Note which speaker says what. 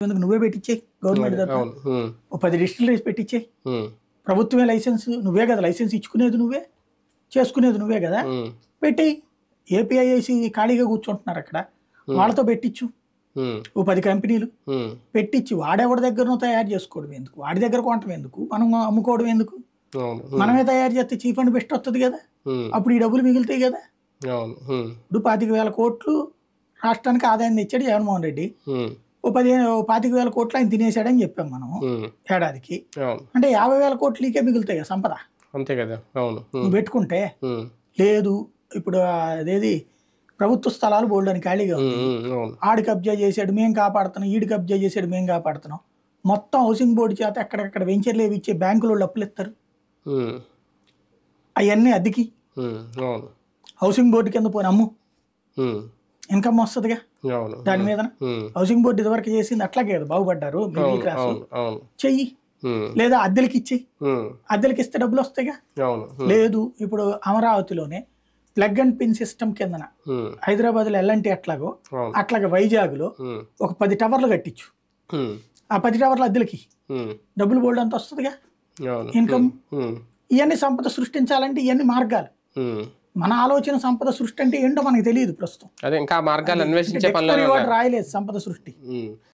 Speaker 1: ఎందుకు నువ్వే పెట్టించేయి గవర్నమెంట్ తరఫున.
Speaker 2: అవును.
Speaker 1: ఓ 10 డిస్టిలరీస్ పెట్టించేయి. ప్రభుత్వమే లైసెన్స్, నువ్వే కదా లైసెన్స్ ఇచ్చుకునేది, నువ్వే చేసుకునేది నువ్వే కదా, పెట్టేయి. ఏపీఐఐసి ఖాళీగా కూర్చుంటున్నారు అక్కడ, వాళ్ళతో పెట్టించు. ఓ 10 కంపెనీలు పెట్టించి వాడెవడి దగ్గర తయారు చేసుకోవడం ఎందుకు, వాడి దగ్గర కొనటం ఎందుకు, మనం అమ్ముకోవడం ఎందుకు, మనమే తయారు చేస్తే చీప్ అండ్ బెస్ట్ వస్తుంది కదా, అప్పుడు ఈ డబ్బులు మిగులుతాయి కదా. ఇప్పుడు 25,000 కోట్లు రాష్ట్రానికి ఆదాయం తెచ్చాడు జగన్మోహన్ రెడ్డి. ఓ 25,000 కోట్లు ఆయన తినేసాడని చెప్పాం మనం ఏడాదికి. అంటే 50,000 కోట్లకే మిగులుతాయి కదా సంపద,
Speaker 2: అంతే కదా. అవును,
Speaker 1: నువ్వు పెట్టుకుంటే. లేదు, ఇప్పుడు అదేది ప్రభుత్వ స్థలాలు బోల్డ్ అని ఖాళీగా ఉంది, ఆడు కబ్జా చేసాడు మేము కాపాడుతున్నాం, ఈడు కబ్జా చేసాడు మేము కాపాడుతున్నాం, మొత్తం హౌసింగ్ బోర్డు చేత ఎక్కడెక్కడ వెంచర్లు ఏవి ఇచ్చే బ్యాంకులు వాళ్ళు అప్పులు ఇస్తారు, అవన్నీ అద్దెకి హౌసింగ్ బోర్డు కింద పోని అమ్ము, ఇన్కమ్ వస్తుందిగా దాని మీద. హౌసింగ్ బోర్డు ఇదివరకు చేసింది అట్లాగే కదా, బాగుపడ్డారు మిడిల్ క్లాస్. చెయ్యి, లేదా అద్దెలకి ఇచ్చేయి, అద్దెలకి ఇస్తే డబ్బులు వస్తాయిగా. లేదు, ఇప్పుడు అమరావతిలోనే ప్లగ్ అండ్ పిన్ సిస్టమ్ కిందన హైదరాబాద్ లో ఎల్ఎన్టీ ఎట్లాగో అట్లాగే వైజాగ్ లో ఒక 10 టవర్లు కట్టించు, ఆ 10 టవర్లు అద్దెలకి డబ్బులు బోల్డ్ అంత వస్తుందిగా ఇన్కమ్. ఇవన్నీ సంపద సృష్టించాలంటే ఇవన్నీ మార్గాలు. మన ఆలోచన సంపద సృష్టి అంటే ఏంటో మనకు తెలియదు ప్రస్తుతం.
Speaker 2: ఇంకా మార్గాలు అన్వేషించే
Speaker 1: రాయలేదు సంపద సృష్టి.